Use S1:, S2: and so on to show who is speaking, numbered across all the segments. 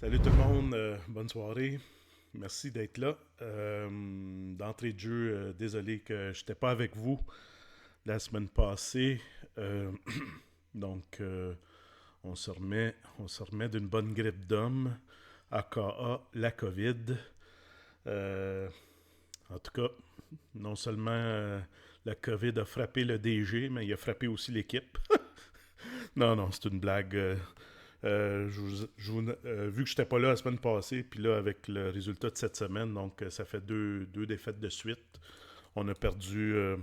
S1: Salut tout le monde, bonne soirée. Merci d'être là. D'entrée de jeu, désolé que je n'étais pas avec vous la semaine passée. Euh, donc, on se remet d'une bonne grippe d'homme, aka la COVID. Euh, En tout cas, non seulement la COVID a frappé le DG, mais il a frappé aussi l'équipe. Non, non, c'est une blague. Vu que j'étais pas là la semaine passée, puis là, avec le résultat de cette semaine, donc ça fait deux défaites de suite. On a perdu, euh,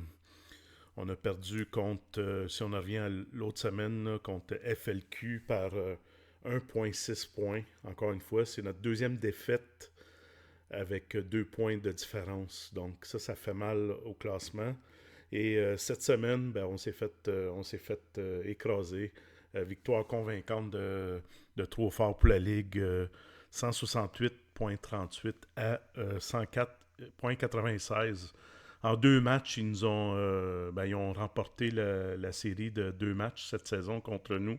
S1: on a perdu contre, si on revient à l'autre semaine, là, contre FLQ par 1,6 points. Encore une fois, c'est notre deuxième défaite avec 2 points de différence. Donc ça fait mal au classement. Et cette semaine, ben, on s'est fait écraser. Victoire convaincante de Trop Fort pour la Ligue. 168,38 à 104,96. En 2 matchs, ils ont remporté la série de 2 matchs cette saison contre nous,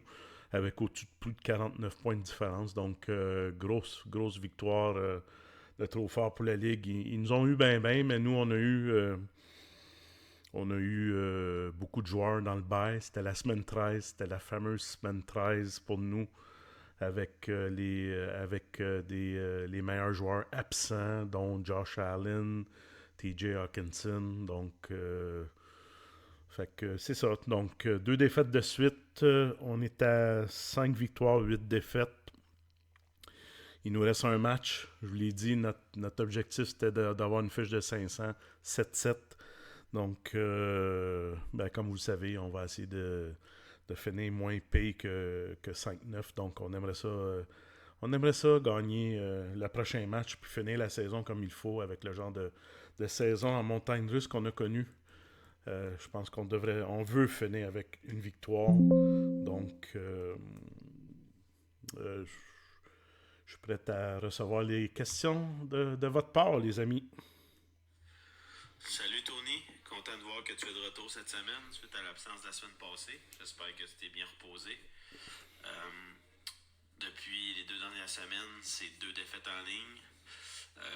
S1: avec au-dessus de plus de 49 points de différence. Donc, grosse victoire de Trop Fort pour la Ligue. Ils nous ont eu bien, mais nous, on a eu beaucoup de joueurs dans le bail. C'était la semaine 13. C'était la fameuse semaine 13 pour nous, avec les meilleurs joueurs absents, dont Josh Allen, TJ Hawkinson. Donc, fait que c'est ça. Donc, 2 défaites de suite. On est à 5 victoires, 8 défaites. Il nous reste un match. Je vous l'ai dit, notre objectif, c'était d'avoir une fiche de 500, 7-7. Donc, ben, comme vous le savez, on va essayer de finir moins payé que 5-9. Donc, on aimerait ça gagner le prochain match puis finir la saison comme il faut avec le genre de saison en montagne russe qu'on a connu. Je pense on veut finir avec une victoire. Donc, euh, je suis prêt à recevoir les questions de votre part, les amis.
S2: Salut Tony, content de voir que tu es de retour cette semaine suite à l'absence de la semaine passée. J'espère que tu t'es bien reposé. Euh, Depuis les 2 dernières semaines, c'est 2 défaites en ligne.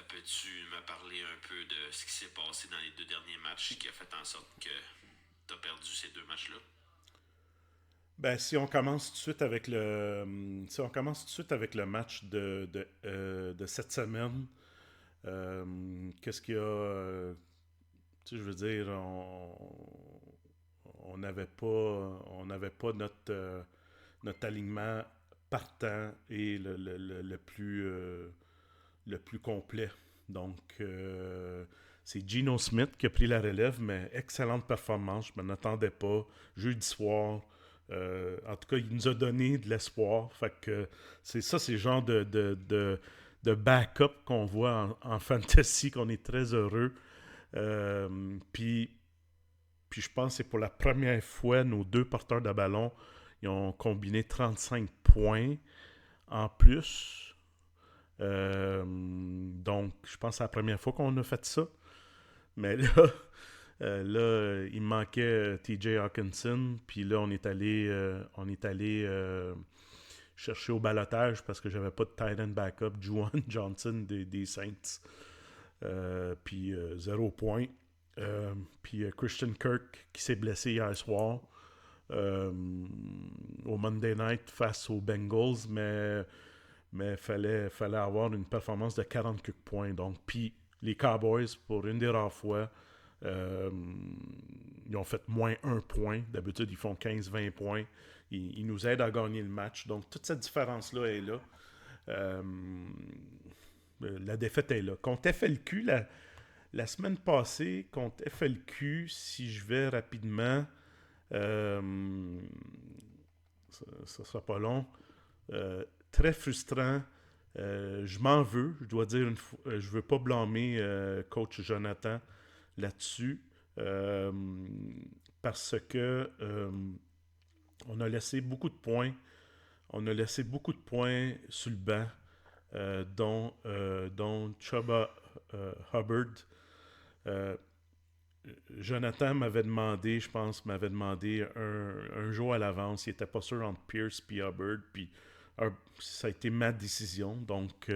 S2: Peux-tu me parler un peu de ce qui s'est passé dans les 2 derniers matchs qui a fait en sorte que tu as perdu ces 2 matchs-là?
S1: Ben, si on commence tout de suite avec le match de cette semaine, qu'est-ce qu'il y a, tu sais, je veux dire, on n'avait pas notre alignement partant et le plus complet. Donc, c'est Geno Smith qui a pris la relève, mais excellente performance. Je ne m'en attendais pas. Jeudi soir. En tout cas, il nous a donné de l'espoir. Fait que c'est le genre de backup qu'on voit en fantasy, qu'on est très heureux. Puis je pense que c'est pour la première fois, nos deux porteurs de ballon, ils ont combiné 35 points en plus. Donc, je pense que c'est la première fois qu'on a fait ça. Mais là, il me manquait TJ Hawkinson. Puis là, on est allé chercher au balotage parce que j'avais pas de tight end backup. Juwan Johnson des Saints. Puis 0 point. Puis Christian Kirk qui s'est blessé hier soir euh, au Monday Night face aux Bengals, mais fallait avoir une performance de 40 points. Donc, puis les Cowboys, pour une des rares fois, euh, ils ont fait moins 1 point. D'habitude, ils font 15-20 points. Ils nous aident à gagner le match. Donc, toute cette différence-là est là. Euh, la défaite est là. Contre FLQ, la semaine passée, contre FLQ, si je vais rapidement, euh, ça sera pas long. Très frustrant. Je m'en veux. Je dois dire je veux pas blâmer coach Jonathan là-dessus. Euh, Parce que on a laissé beaucoup de points. On a laissé beaucoup de points sur le banc, dont Chubba Hubbard. Euh, Jonathan m'avait demandé, m'avait demandé un jour à l'avance. Il était pas sûr entre Pierce et Hubbard. Puis ça a été ma décision. Donc,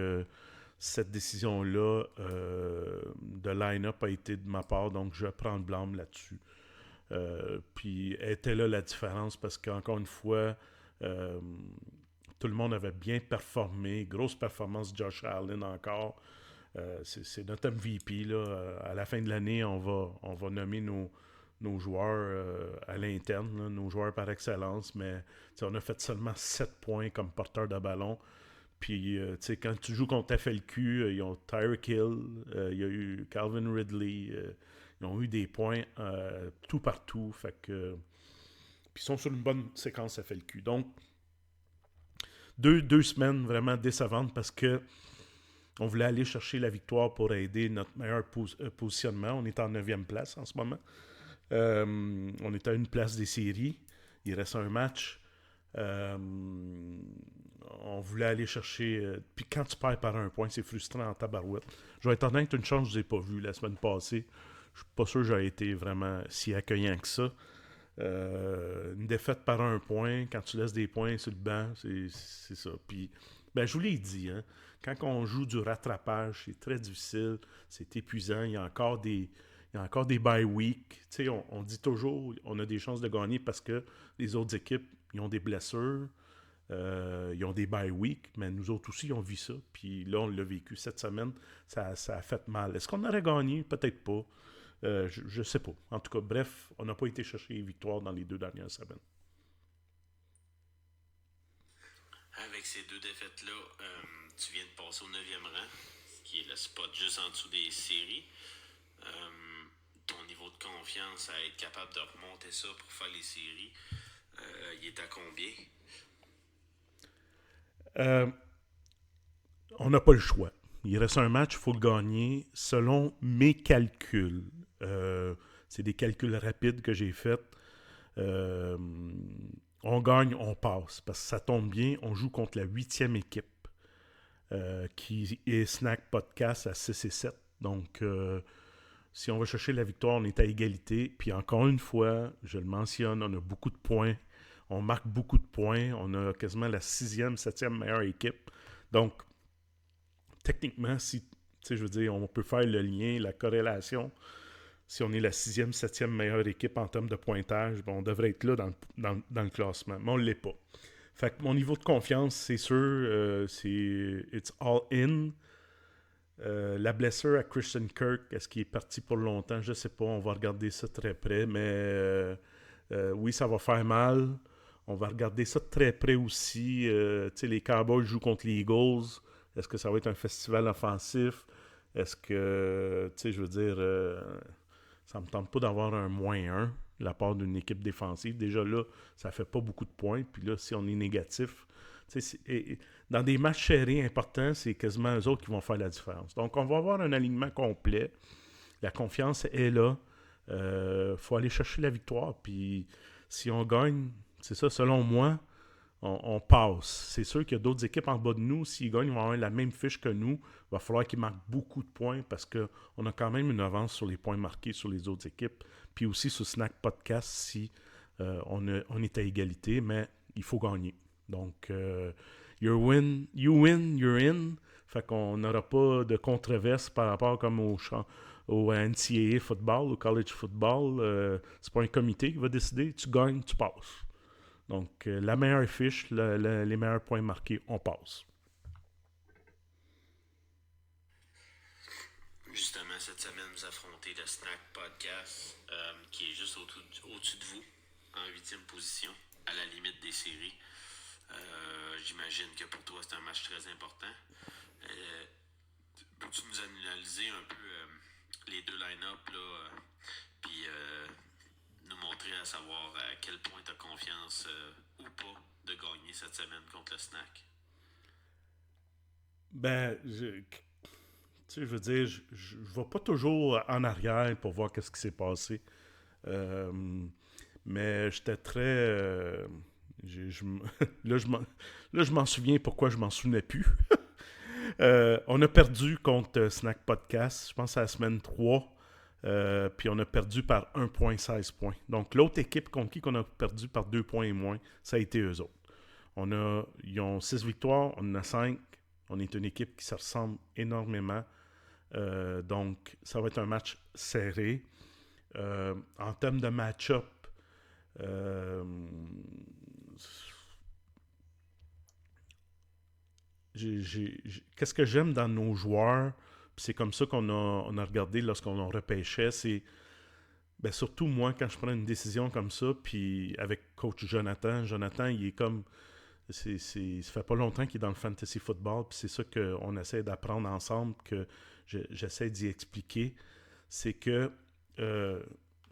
S1: cette décision-là de line-up a été de ma part. Donc, je prends le blâme là-dessus. Puis, était là la différence parce qu'encore une fois, tout le monde avait bien performé. Grosse performance de Josh Allen encore. C'est notre MVP. Là. À la fin de l'année, on va nommer nos joueurs à l'interne, là, nos joueurs par excellence, mais on a fait seulement 7 points comme porteur de ballon. Puis, quand tu joues contre FLQ, ils ont Tyreek Hill, il y a eu Calvin Ridley, ils ont eu des points tout partout. Fait que, puis ils sont sur une bonne séquence FLQ. Donc, deux semaines vraiment décevantes parce que on voulait aller chercher la victoire pour aider notre meilleur positionnement. On est en 9e place en ce moment. On est à une place des séries. Il reste un match. On voulait aller chercher... puis quand tu perds par un point, c'est frustrant en tabarouette. Je vais être honnête, une chance que je n'ai pas vue la semaine passée. Je suis pas sûr que j'aurais été vraiment si accueillant que ça. Une défaite par un point, quand tu laisses des points sur le banc, c'est ça. Puis, je vous l'ai dit, hein, quand on joue du rattrapage, c'est très difficile, c'est épuisant, il y a encore des bye week. On dit toujours on a des chances de gagner parce que les autres équipes, ils ont des blessures, ils ont des bye week, mais nous autres aussi, on vit ça. Puis là, on l'a vécu cette semaine, ça a fait mal. Est-ce qu'on aurait gagné? Peut-être pas. Je sais pas. En tout cas, bref, on n'a pas été chercher les victoires dans les 2 dernières semaines.
S2: Avec ces 2 défaites-là, tu viens de passer au 9e rang, qui est le spot juste en dessous des séries. Ton niveau de confiance à être capable de remonter ça pour faire les séries, il est à combien?
S1: On n'a pas le choix. Il reste un match, il faut le gagner. Selon mes calculs, c'est des calculs rapides que j'ai faits. On gagne, on passe. Parce que ça tombe bien, on joue contre la 8e équipe qui est Snack Podcast à 6-7. Donc, si on va chercher la victoire, on est à égalité. Puis encore une fois, je le mentionne, on a beaucoup de points. On marque beaucoup de points. On a quasiment la 6e, 7e meilleure équipe. Donc, techniquement, je veux dire, on peut faire le lien, la corrélation. Si on est la 6e, 7e meilleure équipe en termes de pointage, on devrait être là dans le classement. Mais on ne l'est pas. Fait que mon niveau de confiance, c'est sûr, c'est it's all in. La blessure à Christian Kirk, est-ce qu'il est parti pour longtemps? Je ne sais pas. On va regarder ça très près. Mais oui, ça va faire mal. On va regarder ça de très près aussi. Les Cowboys jouent contre les Eagles. Est-ce que ça va être un festival offensif? Est-ce que, je veux dire, ça ne me tente pas d'avoir un -1 de la part d'une équipe défensive. Déjà là, ça ne fait pas beaucoup de points. Puis là, si on est négatif, dans des matchs serrés importants, c'est quasiment eux autres qui vont faire la différence. Donc, on va avoir un alignement complet. La confiance est là. Faut aller chercher la victoire. Puis si on gagne, c'est ça, selon moi, on passe. C'est sûr qu'il y a d'autres équipes en bas de nous. S'ils gagnent, ils vont avoir la même fiche que nous. Il va falloir qu'ils marquent beaucoup de points parce qu'on a quand même une avance sur les points marqués sur les autres équipes. Puis aussi sur Snack Podcast, si on est à égalité, mais il faut gagner. Donc, you win, you're in. Fait qu'on n'aura pas de controverse par rapport comme au NCAA football, au college football. C'est pas un comité qui va décider. Tu gagnes, tu passes. Donc, la meilleure fiche, les meilleurs points marqués, on passe.
S2: Justement, cette semaine, vous affrontez le Snack Podcast, qui est juste au-dessus de vous, en 8e position, à la limite des séries. J'imagine que pour toi, c'est un match très important. Peux-tu nous analyser un peu les 2 line-up, là, puis nous montrer à savoir à quel point tu as confiance ou pas de gagner cette semaine contre le Snack?
S1: Je veux dire, je ne vais pas toujours en arrière pour voir qu'est-ce qui s'est passé. Mais j'étais très... là, je m'en souviens pourquoi je m'en souvenais plus. On a perdu contre Snack Podcast, je pense à la semaine 3. Puis on a perdu par 1,16 points. Donc l'autre équipe contre qui on a perdu par 2 points et moins, ça a été eux autres. Ils ont 6 victoires, on en a 5. On est une équipe qui se ressemble énormément. Donc, ça va être un match serré. En termes de match-up, qu'est-ce que j'aime dans nos joueurs, c'est comme ça on a regardé lorsqu'on repêchait, c'est surtout moi, quand je prends une décision comme ça, puis avec coach Jonathan, il est comme ça fait pas longtemps qu'il est dans le fantasy football, puis c'est ça qu'on essaie d'apprendre ensemble, que j'essaie d'y expliquer, c'est que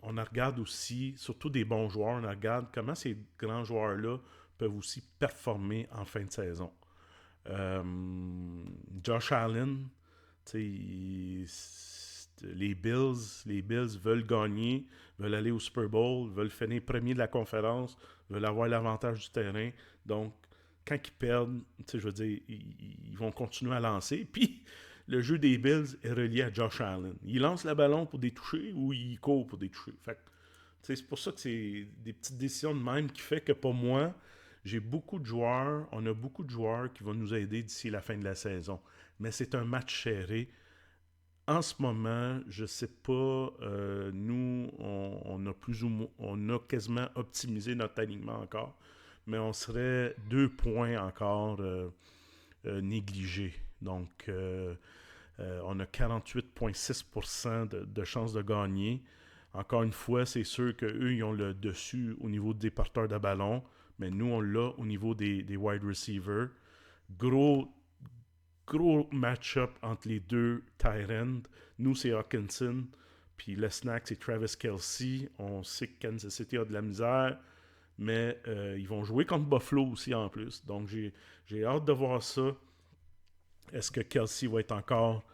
S1: on regarde aussi, surtout des bons joueurs, on regarde comment ces grands joueurs-là peuvent aussi performer en fin de saison. Josh Allen, les Bills veulent gagner, veulent aller au Super Bowl, veulent finir premier de la conférence, veulent avoir l'avantage du terrain. Donc, quand ils perdent, je veux dire, ils vont continuer à lancer. Puis, le jeu des Bills est relié à Josh Allen. Il lance le ballon pour des touchés ou il court pour des touchés. Fait que, c'est pour ça que c'est des petites décisions de même qui fait que pour moi, on a beaucoup de joueurs qui vont nous aider d'ici la fin de la saison. Mais c'est un match serré. En ce moment, je ne sais pas, nous, on a quasiment optimisé notre alignement encore, mais on serait 2 points encore négligés. Donc, on a 48,6% de chances de gagner. Encore une fois, c'est sûr qu'eux, ils ont le dessus au niveau des porteurs de ballon, mais nous, on l'a au niveau des wide receivers. Gros match-up entre les deux tight ends. Nous, c'est Hawkinson, puis le snack, c'est Travis Kelce. On sait que Kansas City a de la misère, mais ils vont jouer contre Buffalo aussi en plus. Donc, j'ai hâte de voir ça. Est-ce que Kelce va être encore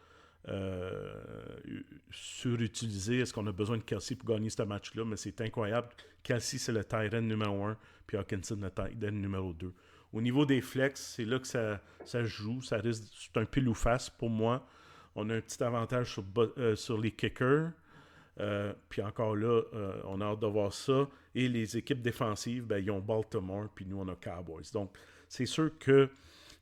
S1: surutilisé? Est-ce qu'on a besoin de Kelce pour gagner ce match-là? Mais c'est incroyable. Kelce, c'est le tight end numéro 1, puis Hawkinson, le tight end numéro 2. Au niveau des flex, c'est là que ça se joue. C'est un pile ou face pour moi. On a un petit avantage sur les kickers. Puis encore là, on a hâte de voir ça. Et les équipes défensives, ils ont Baltimore, puis nous, on a Cowboys. Donc, c'est sûr que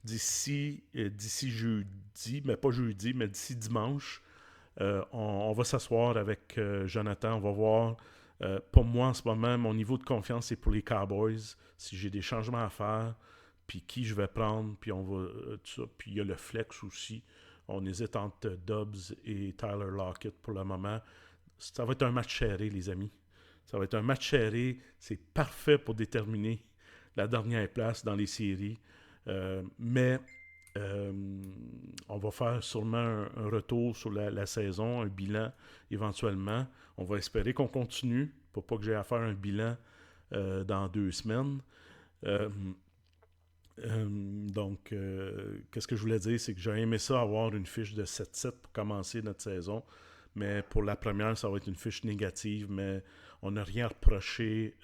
S1: d'ici jeudi, mais pas jeudi, mais d'ici dimanche, on va s'asseoir avec Jonathan. On va voir. Pour moi, en ce moment, mon niveau de confiance, c'est pour les Cowboys. Si j'ai des changements à faire, puis qui je vais prendre, puis on va tout ça. Puis il y a le flex aussi. On hésite entre Dobbs et Tyler Lockett pour le moment. Ça va être un match serré, les amis. Ça va être un match serré. C'est parfait pour déterminer la dernière place dans les séries. Mais on va faire sûrement un retour sur la saison, un bilan éventuellement. On va espérer qu'on continue pour pas que j'ai à faire un bilan dans 2 semaines. Donc, qu'est-ce que je voulais dire, c'est que j'ai aimé ça avoir une fiche de 7-7 pour commencer notre saison, mais pour la première, ça va être une fiche négative, mais on n'a rien reproché.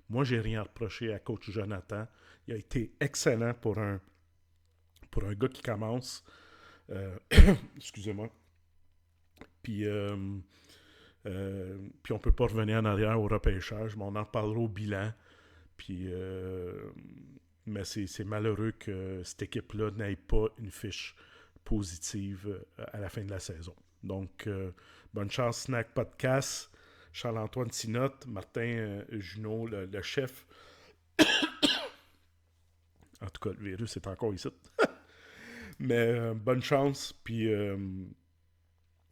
S1: Moi, j'ai rien reproché à coach Jonathan. Il a été excellent pour un gars qui commence. Excusez-moi. Puis on ne peut pas revenir en arrière au repêchage, mais on en parlera au bilan. Puis, mais c'est malheureux que cette équipe-là n'ait pas une fiche positive à la fin de la saison. Donc, bonne chance, Snack Podcast. Charles-Antoine Sinotte, Martin Junot, le chef. En tout cas, le virus est encore ici. Mais bonne chance. Puis,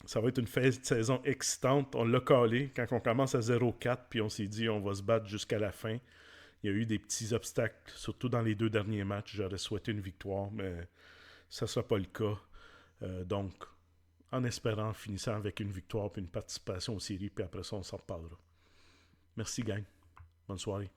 S1: ça va être une fin de saison excitante. On l'a calé quand on commence à 0-4, puis on s'est dit on va se battre jusqu'à la fin. Il y a eu des petits obstacles, surtout dans les 2 derniers matchs. J'aurais souhaité une victoire, mais ça ne sera pas le cas. Donc, en espérant, finissant avec une victoire puis une participation aux séries, puis après ça, on s'en reparlera. Merci, gang. Bonne soirée.